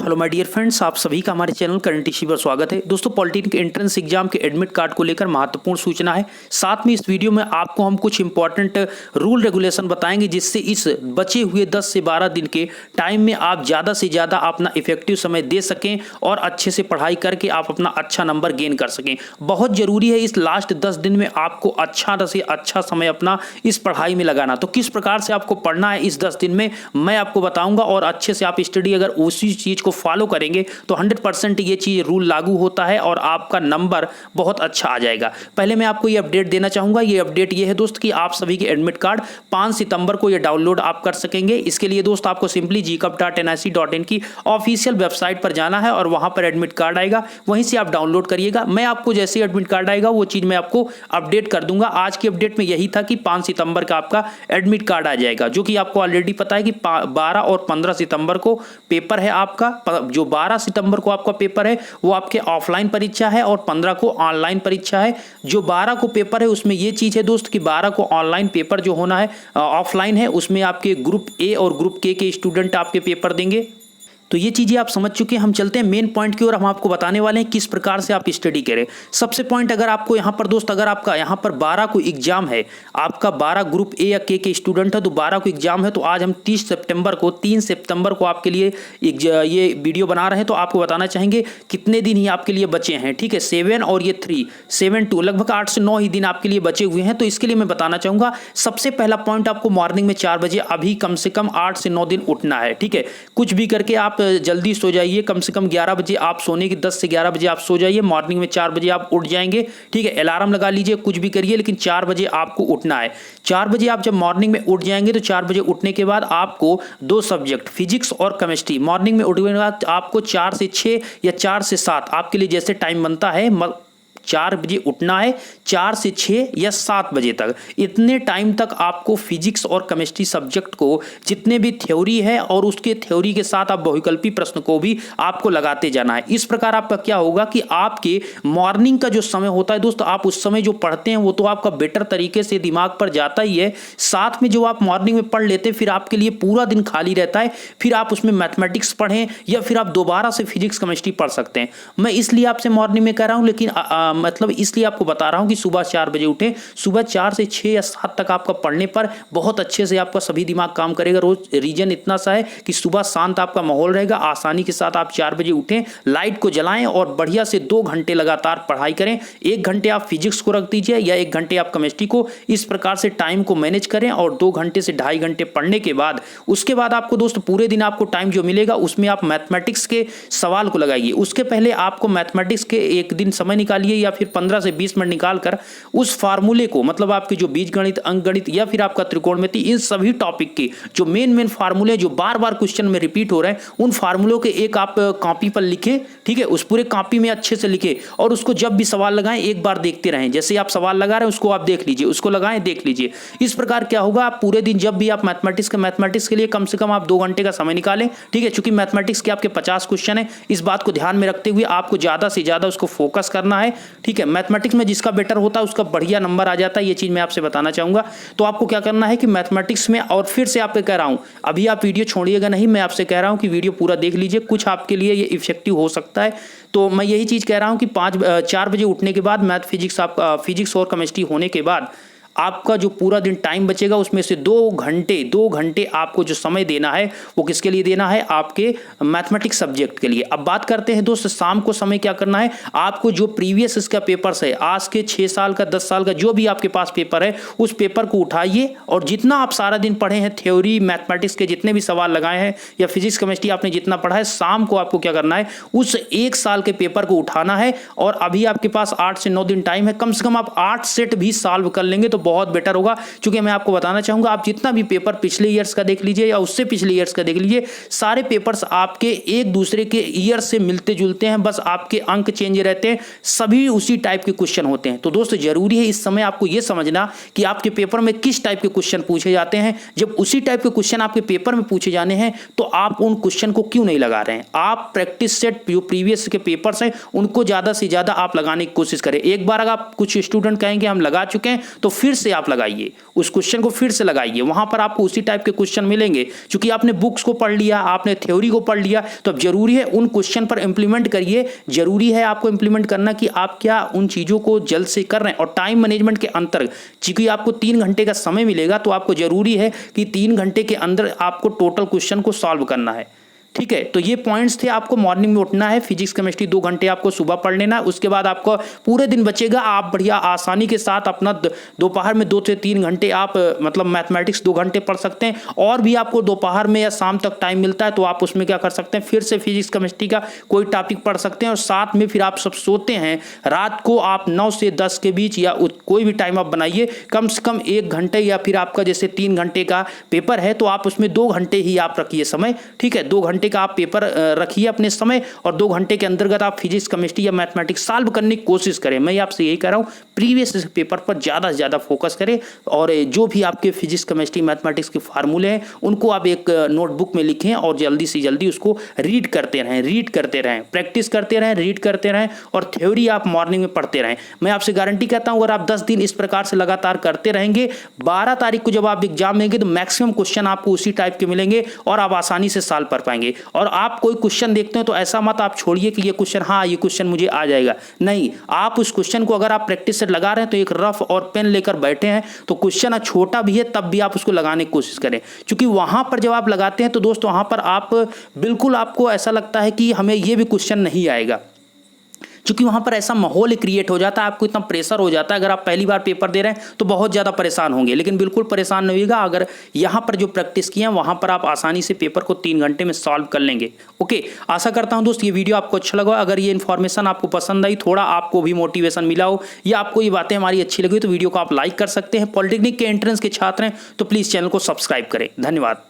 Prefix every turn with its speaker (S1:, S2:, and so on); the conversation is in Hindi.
S1: हेलो माय डियर फ्रेंड्स, आप सभी का हमारे चैनल करंट इश्यू पर स्वागत है। दोस्तों, पॉलिटेक्निक एंट्रेंस एग्जाम के एडमिट कार्ड को लेकर महत्वपूर्ण सूचना है। साथ में इस वीडियो में आपको हम कुछ इंपॉर्टेंट रूल रेगुलेशन बताएंगे, जिससे इस बचे हुए 10 से 12 दिन के टाइम में आप ज़्यादा से ज़्यादा अपना इफेक्टिव समय दे सकें और अच्छे से पढ़ाई करके आप अपना अच्छा नंबर गेन कर सकें। बहुत ज़रूरी है इस लास्ट 10 दिन में आपको अच्छा से अच्छा समय अपना इस पढ़ाई में लगाना। तो किस प्रकार से आपको पढ़ना है इस 10 दिन में मैं आपको बताऊँगा, और अच्छे से आप स्टडी अगर उसी चीज़ को फॉलो करेंगे तो 100% ये चीज़ रूल लागू होता है और आपका नंबर बहुत अच्छा आ जाएगा। पहले मैं आपको ये अपडेट देना चाहूँगा। ये अपडेट ये है दोस्त कि आप सभी के एडमिट कार्ड 5 सितंबर को ये डाउनलोड आप कर सकेंगे। इसके लिए दोस्त आपको सिंपली gcup.nic.in की ऑफिशियल वेबसाइट पर जाना है और वहाँ पर एडमिट कार्ड आएगा, वहीं से आप डाउनलोड करिएगा। मैं आपको जैसे एडमिट कार्ड आएगा वो चीज़ मैं आपको अपडेट कर दूंगा। आज की अपडेट में यही था कि 5 सितंबर का आपका एडमिट कार्ड आ जाएगा, जो कि आपको ऑलरेडी पता है कि 12 और 15 सितंबर को पेपर है आपका। जो 12 सितंबर को आपका पेपर है वो आपके ऑफलाइन परीक्षा है और 15 को ऑनलाइन परीक्षा है। जो 12 को पेपर है उसमें ये चीज़ है दोस्त कि 12 को ऑनलाइन पेपर जो होना है ऑफलाइन है, उसमें आपके ग्रुप ए और ग्रुप के स्टूडेंट आपके पेपर देंगे। तो ये चीज़ें आप समझ चुके हैं। हम चलते हैं मेन पॉइंट की ओर। हम आपको बताने वाले हैं किस प्रकार से आप स्टडी करें। सबसे पॉइंट, अगर आपको यहाँ पर दोस्त अगर आपका यहाँ पर 12 को एग्जाम है, आपका 12 ग्रुप ए या के स्टूडेंट है तो 12 को एग्जाम है, तो आज हम 3 सितंबर को आपके लिए ये वीडियो बना रहे हैं। तो आपको बताना चाहेंगे कितने दिन ही आपके लिए बचे हैं। ठीक है, 7 और ये 3, 7 2 लगभग 8 से 9 ही दिन आपके लिए बचे हुए हैं। तो इसके लिए मैं बताना चाहूँगा, सबसे पहला पॉइंट आपको मॉर्निंग में 4 बजे अभी कम से कम 8 से 9 दिन उठना है। ठीक है, कुछ भी करके आप जल्दी सो जाइए। कम से कम 11 बजे आप सोने की 10 से 11 बजे आप सो जाइए। मॉर्निंग में 4 बजे आप उठ जाएंगे। ठीक है, अलार्म लगा लीजिए, कुछ भी करिए, लेकिन 4 बजे आपको उठना है। 4 बजे आप जब मॉर्निंग में उठ जाएंगे तो 4 बजे उठने के बाद आपको 2 सब्जेक्ट फिजिक्स और केमिस्ट्री मॉर्निंग में उठने के बाद आपको 4 से 6 या 4 से 7 आपके लिए जैसे टाइम बनता है 4 बजे उठना है। 4 से 6 या 7 बजे तक, इतने टाइम तक आपको फिजिक्स और केमिस्ट्री सब्जेक्ट को जितने भी थ्योरी है और उसके थ्योरी के साथ आप बहुविकल्पी प्रश्न को भी आपको लगाते जाना है। इस प्रकार आपका क्या होगा कि आपके मॉर्निंग का जो समय होता है दोस्त, आप उस समय जो पढ़ते हैं वो तो आपका बेटर तरीके से दिमाग पर जाता ही है। साथ में जो आप मॉर्निंग में पढ़ लेते हैं फिर आपके लिए पूरा दिन खाली रहता है। फिर आप उसमें मैथमेटिक्स पढ़ें या फिर आप दोबारा से फिजिक्स केमिस्ट्री पढ़ सकते हैं। मैं इसलिए आपसे मॉर्निंग में कह रहा हूं, लेकिन मतलब इसलिए आपको बता रहा हूं कि सुबह 4 बजे उठें। सुबह 4 से 6 या 7 तक आपका पढ़ने पर बहुत अच्छे से आपका सभी दिमाग काम करेगा। रोज रीजन इतना सा है कि सुबह शांत आपका माहौल रहेगा, आसानी के साथ आप 4 बजे उठें, लाइट को जलाएं और बढ़िया से 2 घंटे लगातार पढ़ाई करें। 1 घंटे आप फिजिक्स को रख दीजिए या 1 घंटे आप केमिस्ट्री को। इस प्रकार से टाइम को मैनेज करें और 2 घंटे से 2.5 घंटे पढ़ने के बाद उसके बाद आपको दोस्त पूरे दिन आपको टाइम जो मिलेगा उसमें आप मैथमेटिक्स के सवाल को लगाइए। उसके पहले आपको मैथमेटिक्स के एक दिन समय निकालिए या फिर 15 से 20 मिनट निकालकर उस फार्मूले को, मतलब आपके जो बीजगणित, अंकगणित या फिर आपका त्रिकोणमिति, इन सभी टॉपिक के जो मेन फार्मूले जो बार बार क्वेश्चन में रिपीट हो रहे हैं, उन फार्मूलों के एक आप कॉपी पर लिखें। ठीक है, उस पूरे कॉपी में अच्छे से लिखें और उसको जब भी सवाल लगाएं एक बार देखते रहें। जैसे आप सवाल लगा रहे हैं उसको आप देख लीजिए, उसको लगाएं देख लीजिए। इस प्रकार क्या होगा, आप पूरे दिन जब भी आप मैथमेटिक्स के लिए कम से कम आप 2 घंटे का समय निकालें। ठीक है, चूंकि मैथमेटिक्स के आपके 50 क्वेश्चन है, इस बात को ध्यान में रखते हुए आपको ज्यादा से ज्यादा उसको फोकस करना है। ठीक है, मैथमेटिक्स में जिसका बेटर होता है उसका बढ़िया नंबर आ जाता है, ये चीज मैं आपसे बताना चाहूंगा। तो आपको क्या करना है कि मैथमेटिक्स में, और फिर से आपको कह रहा हूं अभी आप वीडियो छोड़िएगा नहीं, मैं आपसे कह रहा हूं कि वीडियो पूरा देख लीजिए, कुछ आपके लिए ये इफेक्टिव हो सकता है। तो मैं यही चीज कह रहा हूं कि 4 बजे उठने के बाद मैथ फिजिक्स और केमिस्ट्री होने के बाद आपका जो पूरा दिन टाइम बचेगा उसमें से 2 घंटे आपको जो समय देना है वो किसके लिए देना है, आपके मैथमेटिक्स सब्जेक्ट के लिए। अब बात करते हैं दोस्त शाम को समय क्या करना है। आपको जो प्रीवियस इसका पेपर्स है, आज के 6 साल का 10 साल का जो भी आपके पास पेपर है, उस पेपर को उठाइए और जितना आप सारा दिन पढ़े हैं, थ्योरी मैथमेटिक्स के जितने भी सवाल लगाए हैं या फिजिक्स केमिस्ट्री आपने जितना पढ़ा है, शाम को आपको क्या करना है, उस 1 साल के पेपर को उठाना है। और अभी आपके पास 8 से 9 दिन टाइम है, कम से कम आप 8 सेट भी सॉल्व कर लेंगे तो बहुत बेटर होगा। क्योंकि मैं आपको बताना चाहूंगा, आप जितना भी पेपर पिछले ईयर्स का देख लीजिए या उससे पिछले ईयर्स का देख लीजिए, सारे पेपर्स आपके एक दूसरे के ईयर से मिलते जुलते हैं, बस आपके अंक चेंज रहते हैं, सभी उसी टाइप के क्वेश्चन होते हैं। तो दोस्तों जरूरी है इस समय आपको यह समझना कि आपके पेपर में किस टाइप के क्वेश्चन पूछे जाते हैं। जब उसी टाइप के क्वेश्चन आपके पेपर में पूछे जाने हैं तो आप उन क्वेश्चन को क्यों नहीं लगा रहे हैं। आप प्रैक्टिस सेट जो प्रीवियस के पेपर्स हैं उनको ज्यादा से ज्यादा आप लगाने की कोशिश करें। एक बार अगर आप कुछ स्टूडेंट कहेंगे हम लगा चुके हैं तो फिर से आप लगाइए, उस क्वेश्चन को फिर से लगाइए, वहां पर आपको उसी टाइप के क्वेश्चन मिलेंगे। क्योंकि आपने बुक्स को पढ़ लिया, आपने थ्योरी को पढ़ लिया, तो अब जरूरी है उन क्वेश्चन पर इंप्लीमेंट करिए। जरूरी है आपको इंप्लीमेंट करना कि आप क्या उन चीजों को जल्द से कर रहे हैं। और टाइम मैनेजमेंट के अंतर्गत, क्योंकि आपको 3 घंटे का समय मिलेगा, तो आपको जरूरी है कि 3 घंटे के अंदर आपको टोटल क्वेश्चन को सॉल्व करना है। ठीक है, तो ये पॉइंट्स थे। आपको मॉर्निंग में उठना है, फिजिक्स केमिस्ट्री 2 घंटे आपको सुबह पढ़ लेना, उसके बाद आपको पूरे दिन बचेगा। आप बढ़िया आसानी के साथ अपना दोपहर में 2 से 3 घंटे आप मतलब मैथमेटिक्स 2 घंटे पढ़ सकते हैं। और भी आपको दोपहर में या शाम तक टाइम मिलता है तो आप उसमें क्या कर सकते हैं, फिर से फिजिक्स केमिस्ट्री का कोई टॉपिक पढ़ सकते हैं। और साथ में फिर आप सब सोते हैं रात को, आप 9 से 10 के बीच या कोई भी टाइम आप बनाइए, कम से कम 1 घंटे, या फिर आपका जैसे 3 घंटे का पेपर है तो आप उसमें 2 घंटे ही आप रखिए समय। ठीक है, 2 घंटे का आप पेपर रखिए अपने समय, और 2 घंटे के अंतर्गत आप फिजिक्स केमिस्ट्री या मैथमेटिक्स सॉल्व करने की कोशिश करें। मैं आपसे यही कह रहा हूं, प्रीवियस पेपर पर ज्यादा से ज्यादा फोकस करें। और जो भी आपके फिजिक्स केमिस्ट्री मैथमेटिक्स के फार्मूले हैं उनको आप एक नोटबुक में लिखें और जल्दी से जल्दी उसको रीड करते रहें, प्रैक्टिस करते रहें, रीड करते रहें, और थ्योरी आप मॉर्निंग में पढ़ते रहें। मैं आपसे गारंटी कहता हूं, अगर आप 10 दिन इस प्रकार से लगातार करते रहेंगे, 12 तारीख को जब आप एग्जाम देंगे तो मैक्सिमम क्वेश्चन आपको उसी टाइप के मिलेंगे और आप आसानी से सॉल्व कर पाएंगे। और आप कोई क्वेश्चन देखते हैं तो ऐसा मत आप छोड़िए कि ये क्वेश्चन, हाँ ये क्वेश्चन मुझे आ जाएगा। नहीं, आप उस क्वेश्चन को अगर आप प्रैक्टिस से लगा रहे हैं तो एक रफ और पेन लेकर बैठे हैं, तो क्वेश्चन छोटा भी है तब भी आप उसको लगाने की कोशिश करें। क्योंकि वहां पर जब आप लगाते हैं तो दोस्तों वहां पर आप बिल्कुल, आपको ऐसा लगता है कि हमें ये भी क्वेश्चन नहीं आएगा। क्योंकि वहां पर ऐसा माहौल क्रिएट हो जाता है, आपको इतना प्रेशर हो जाता है। अगर आप पहली बार पेपर दे रहे हैं तो बहुत ज़्यादा परेशान होंगे, लेकिन बिल्कुल परेशान नहीं होगा। अगर यहाँ पर जो प्रैक्टिस किया वहां पर आप आसानी से पेपर को 3 घंटे में सॉल्व कर लेंगे। ओके, आशा करता हूं दोस्त ये वीडियो आपको अच्छा लगा। अगर ये इन्फॉर्मेशन आपको पसंद आई, थोड़ा आपको भी मोटिवेशन मिला हो, या आपको ये बातें हमारी अच्छी लगी तो वीडियो को आप लाइक कर सकते हैं। पॉलिटेक्निक के एंट्रेंस के छात्र हैं तो प्लीज़ चैनल को सब्सक्राइब करें। धन्यवाद।